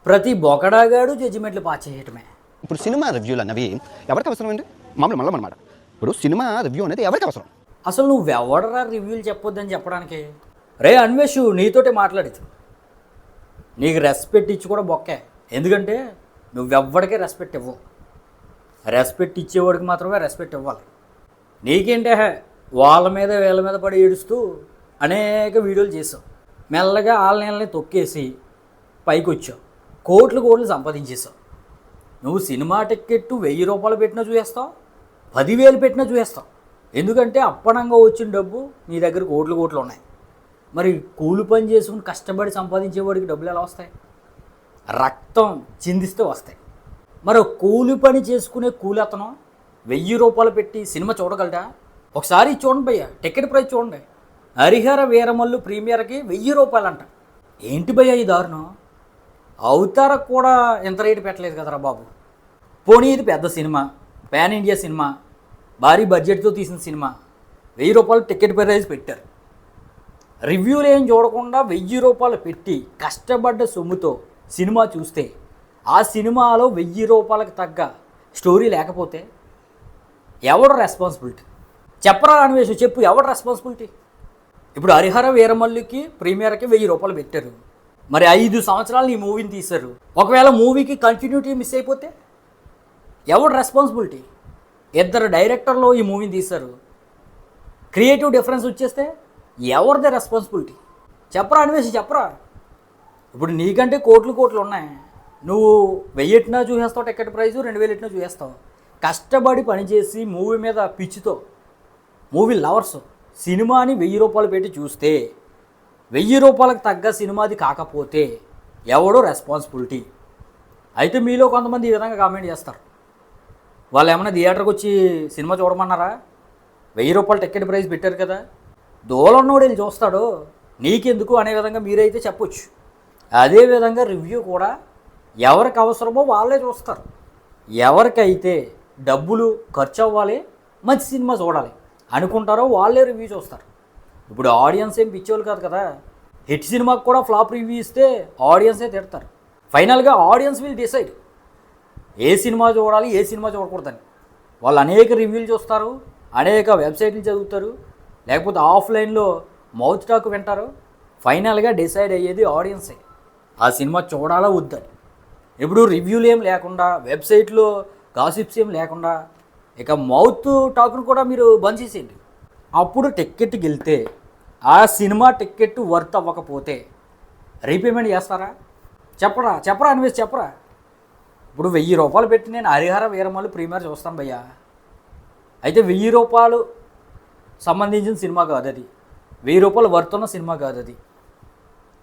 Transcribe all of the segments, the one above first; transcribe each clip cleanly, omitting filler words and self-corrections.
ప్రతి బొకడాగాడు జడ్జిమెంట్లు పాస్ చేయటమే. ఇప్పుడు సినిమా రివ్యూలు అన్నవి ఎవరికి అవసరం అండి? మామూలు మళ్ళీ అనమాట. ఇప్పుడు సినిమా రివ్యూ అనేది ఎవరికి అవసరం? అసలు నువ్వెవడరా రివ్యూలు చెప్పొద్దని చెప్పడానికి? రే అన్వేషు, నీతోటే మాట్లాడేది. నీకు రెస్పెక్ట్ ఇచ్చి కూడా బొక్కే. ఎందుకంటే నువ్వెవ్వడికే రెస్పెక్ట్ ఇవ్వవు. రెస్పెక్ట్ ఇచ్చేవాడికి మాత్రమే రెస్పెక్ట్ ఇవ్వాలి. నీకేంటే వాళ్ళ మీద వీళ్ళ మీద పడి ఏడుస్తూ అనేక వీడియోలు చేసావు. మెల్లగా వాళ్ళ నీళ్ళని తొక్కేసి పైకి వచ్చావు. కోట్లు సంపాదించేసావు. నువ్వు సినిమా టికెట్టు 1000 రూపాయలు పెట్టినా చూసేస్తావు, 10,000 పెట్టినా చూసేస్తావు. ఎందుకంటే అప్పనంగా వచ్చిన డబ్బు నీ దగ్గర కోట్లు ఉన్నాయి. మరి కూలి పని చేసుకుని కష్టపడి సంపాదించేవాడికి డబ్బులు ఎలా వస్తాయి? రక్తం చిందిస్తే వస్తాయి. మరి కూలి పని చేసుకునే కూలి అతను 1000 రూపాయలు పెట్టి సినిమా చూడగలడా? ఒకసారి చూడండి భయ్య, టికెట్ ప్రైస్ చూడండి. హరిహర వీరమల్లు ప్రీమియర్కి 1000 రూపాయలు అంట. ఏంటి భయ్య ఈ దారుణం? అవతారకు కూడా ఎంత రేటు పెట్టలేదు కదరా బాబు. పోనీ ఇది పెద్ద సినిమా, పాన్ ఇండియా సినిమా, భారీ బడ్జెట్తో తీసిన సినిమా, 1000 రూపాయలు టికెట్ ప్రైస్ పెట్టారు. రివ్యూలు ఏం చూడకుండా 1000 రూపాయలు పెట్టి కష్టపడ్డ సొమ్ముతో సినిమా చూస్తే ఆ సినిమాలో 1000 రూపాయలకు తగ్గ స్టోరీ లేకపోతే ఎవడు రెస్పాన్సిబిలిటీ? చెప్పరా అన్వేషు, చెప్పు, ఎవడు రెస్పాన్సిబిలిటీ? ఇప్పుడు హరిహర వీరమల్లుకి ప్రీమియర్కి 1000 రూపాయలు పెట్టారు. మరి 5 సంవత్సరాలు ఈ మూవీని తీశారు. ఒకవేళ మూవీకి కంటిన్యూటీ మిస్ అయిపోతే ఎవడు రెస్పాన్సిబిలిటీ? 2 డైరెక్టర్లు ఈ మూవీని తీశారు. క్రియేటివ్ డిఫరెన్స్ వచ్చేస్తే ఎవరిదే రెస్పాన్సిబిలిటీ? చెప్పరా అన్వేషి, చెప్పరా. ఇప్పుడు నీకంటే కోట్లు ఉన్నాయి. నువ్వు 1000 ఎట్టినా చూసేస్తావు టికెట్ ప్రైజు, 2000 ఎట్టినా చూసేస్తావు. కష్టపడి పనిచేసి మూవీ మీద పిచ్చితో మూవీ లవర్స్ సినిమాని 1000 రూపాయలు పెట్టి చూస్తే 1000 రూపాయలకు తగ్గ సినిమాది కాకపోతే ఎవడో రెస్పాన్సిబిలిటీ? అయితే మీలో కొంతమంది ఈ విధంగా కామెంట్ చేస్తారు. వాళ్ళు ఏమైనా థియేటర్కి వచ్చి సినిమా చూడమన్నారా? 1000 రూపాయలు టికెట్ ప్రైస్ పెట్టారు కదా, దూలన్నోడు వెళ్ళి చూస్తాడు, నీకెందుకు అనే విధంగా మీరైతే చెప్పొచ్చు. అదేవిధంగా రివ్యూ కూడా ఎవరికి అవసరమో వాళ్ళే చూస్తారు. ఎవరికైతే డబ్బులు ఖర్చు అవ్వాలి, మంచి సినిమా చూడాలి అనుకుంటారో వాళ్ళే రివ్యూ చూస్తారు. ఇప్పుడు ఆడియన్స్ ఏం పిచ్చోళ్ళు కాదు కదా. హిట్ సినిమాకి కూడా ఫ్లాప్ రివ్యూ ఇస్తే ఆడియన్సే తిడతారు. ఫైనల్గా audience will decide A cinema చూడాలి, ఏ సినిమా చూడకూడదని. వాళ్ళు అనేక రివ్యూలు చూస్తారు, అనేక వెబ్సైట్లు చదువుతారు, లేకపోతే ఆఫ్లైన్లో మౌత్ టాక్ వింటారు. ఫైనల్గా డిసైడ్ అయ్యేది ఆడియన్సే ఆ సినిమా చూడాలా వద్దని. ఇప్పుడు రివ్యూలు ఏం లేకుండా, వెబ్సైట్లో గాసిప్స్ ఏం లేకుండా, ఇక మౌత్ టాక్ను కూడా మీరు బంద్ చేసేయండి. అప్పుడు టిక్కెట్కి వెళ్తే ఆ సినిమా టిక్కెట్ వర్త్ అవ్వకపోతే రీపేమెంట్ చేస్తారా? చెప్పరా అనివేసి చెప్పరా. ఇప్పుడు 1000 రూపాయలు పెట్టి నేను హరిహర వీరమల్లు ప్రీమియర్ చూస్తాను భయ్యా. అయితే 1000 రూపాయలు సంబంధించిన సినిమా కాదు అది, 1000 రూపాయలు వర్త్ ఉన్న సినిమా కాదు అది,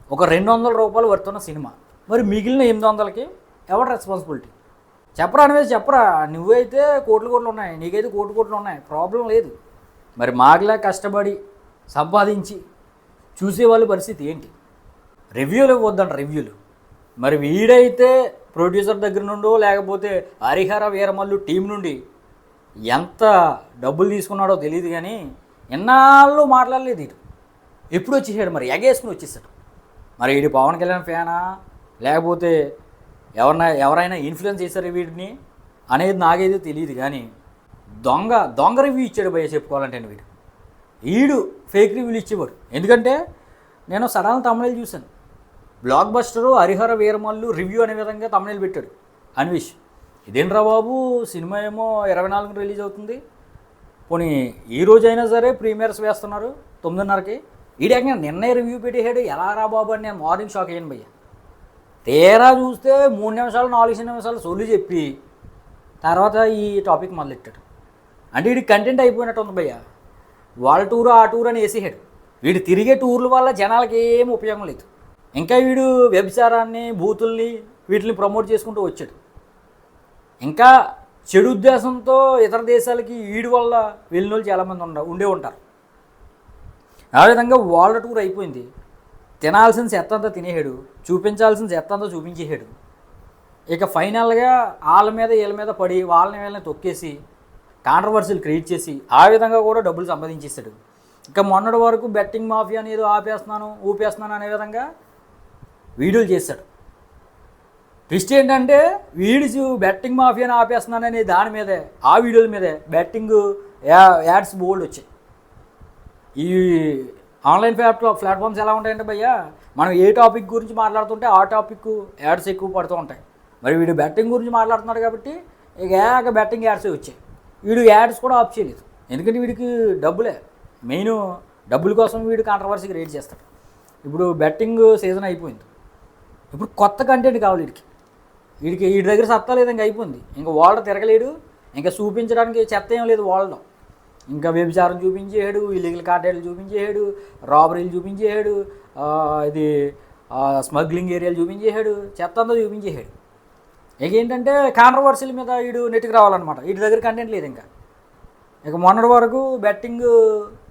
ఒక 200 రూపాయలు వర్త్ ఉన్న సినిమా. మరి మిగిలిన 800కి ఎవరు రెస్పాన్సిబిలిటీ? చెప్పరా అనివేసి చెప్పరా. నువ్వైతే కోట్లు ఉన్నాయి, నీకైతే కోట్లు ఉన్నాయి, ప్రాబ్లం లేదు. మరి మాగలా కష్టపడి సంపాదించి చూసేవాళ్ళ పరిస్థితి ఏంటి? రివ్యూలు ఇవ్వద్దంట రివ్యూలు. మరి వీడైతే ప్రొడ్యూసర్ దగ్గర నుండో లేకపోతే హరిహర వీరమల్లు టీం నుండి ఎంత డబ్బులు తీసుకున్నాడో తెలియదు, కానీ ఎన్నాళ్ళు మాట్లాడలేదు. ఇటు ఎప్పుడు వచ్చేసాడు, మరి ఎగేసుకుని వచ్చేసాడు. మరి వీడి పవన్ కళ్యాణ్ ఫ్యానా లేకపోతే ఎవరైనా ఇన్ఫ్లుయెన్స్ చేశారు వీడిని అనేది నాకైతే తెలియదు, కానీ దొంగ రివ్యూ ఇచ్చాడు భయ్య చెప్పుకోవాలంటే. వీడు ఫేక్ రివ్యూలు ఇచ్చేవాడు. ఎందుకంటే నేను సడన్ తమిళ చూశాను, blockbuster Harihara Veeramallu review అనే విధంగా తమిళ పెట్టాడు అన్వేష్. ఇదేంట్రా బాబు, సినిమా ఏమో 24కి రిలీజ్ అవుతుంది, పోనీ ఈ రోజైనా సరే ప్రీమియర్స్ వేస్తున్నారు 9:30కి. ఈడేకంగా నిన్నే రివ్యూ పెట్టేసాడు, ఎలా రా బాబు అని నేను మార్నింగ్ షాక్ అయ్యాను భయ్య. తీరా చూస్తే 3 నిమిషాలు 4 నిమిషాలు సొల్లు చెప్పి తర్వాత ఈ టాపిక్ మొదలెట్టాడు. అంటే వీడికి కంటెంట్ అయిపోయినట్టు ఉంది భయ్య. వాళ్ళ టూరు ఆ టూర్ అని వేసేసాడు. వీడు తిరిగే టూర్ల వల్ల జనాలకి ఏం ఉపయోగం లేదు. ఇంకా వీడు వ్యభిచారాన్ని, బూతుల్ని, వీటిని ప్రమోట్ చేసుకుంటూ వచ్చాడు. ఇంకా చెడు ఉద్దేశంతో ఇతర దేశాలకి వీడి వల్ల వెళ్ళిన వాళ్ళు చాలామంది ఉండే ఉంటారు. ఆ విధంగా వాళ్ళ టూర్ అయిపోయింది. తినాల్సిన చెత్తంతా తినేసాడు, చూపించాల్సిన చెత్తంతా చూపించేసాడు. ఇక ఫైనల్గా వాళ్ళ మీద వీళ్ళ మీద పడి వీళ్ళని తొక్కేసి కాంట్రవర్సీలు క్రియేట్ చేసి ఆ విధంగా కూడా డబ్బులు సంపాదించేస్తాడు. ఇంకా మొన్నటి వరకు బెట్టింగ్ మాఫియా ఏదో ఊపేస్తున్నాను అనే విధంగా వీడియోలు చేశాడు. ట్విస్ట్ ఏంటంటే వీడియో బెట్టింగ్ మాఫియాని ఆపేస్తున్నాననే దాని మీదే, ఆ వీడియోల మీదే బెట్టింగ్ యాడ్స్ బోల్డ్ వచ్చాయి. ఈ ఆన్లైన్ ప్లాట్ఫామ్స్ ఎలా ఉంటాయంటే భయ్యా, మనం ఏ టాపిక్ గురించి మాట్లాడుతుంటే ఆ టాపిక్ యాడ్స్ ఎక్కువ పడుతూ ఉంటాయి. మరి వీడు బెట్టింగ్ గురించి మాట్లాడుతున్నాడు కాబట్టి ఇక బెట్టింగ్ యాడ్స్ వచ్చాయి. వీడు యాడ్స్ కూడా ఆఫ్ చేయలేదు, ఎందుకంటే వీడికి డబ్బులే మెయిన్. డబ్బుల కోసం వీడు కాంట్రవర్సీకి రేట్ చేస్తాడు. ఇప్పుడు బెట్టింగ్ సీజన్ అయిపోయింది, ఇప్పుడు కొత్త కంటెంట్ కావాలి వీడి దగ్గర సత్తా లేదు, ఇంకా అయిపోయింది. ఇంకా వాళ్ళ తిరగలేడు, ఇంకా చూపించడానికి చెత్త ఏం లేదు వాళ్ళలో. ఇంకా వ్యభిచారం చూపించేసాడు, ఇల్లీగల్ కార్టెలు చూపించేసాడు, రాబరీలు చూపించేసాడు, ఇది స్మగ్లింగ్ ఏరియాలు చూపించేసాడు, చెత్త అంతా చూపించేసాడు. ఇక ఏంటంటే కాంట్రవర్సీల మీద వీడు నెట్కి రావాలన్నమాట. వీటి దగ్గర కంటెంట్ లేదు ఇంకా. ఇక మొన్నటి వరకు బెట్టింగ్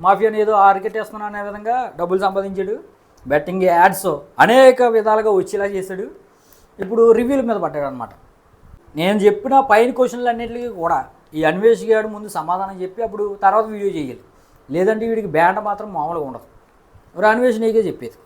మాఫియాని ఏదో ఆరికెట్టేస్తున్నా అనే విధంగా డబ్బులు సంపాదించాడు. బెట్టింగ్ యాడ్స్ అనేక విధాలుగా వచ్చేలా చేశాడు. ఇప్పుడు రివ్యూల మీద పడ్డాడు అనమాట. నేను చెప్పిన పైన క్వశ్చన్లు అన్నింటికి కూడా ఈ అన్వేష్ గారు ముందు సమాధానం చెప్పి అప్పుడు తర్వాత వీడియో చేయాలి, లేదంటే వీడికి బ్యాండ్ మాత్రం మామూలుగా ఉండదు. అన్వేష్ నీకే చెప్పేది.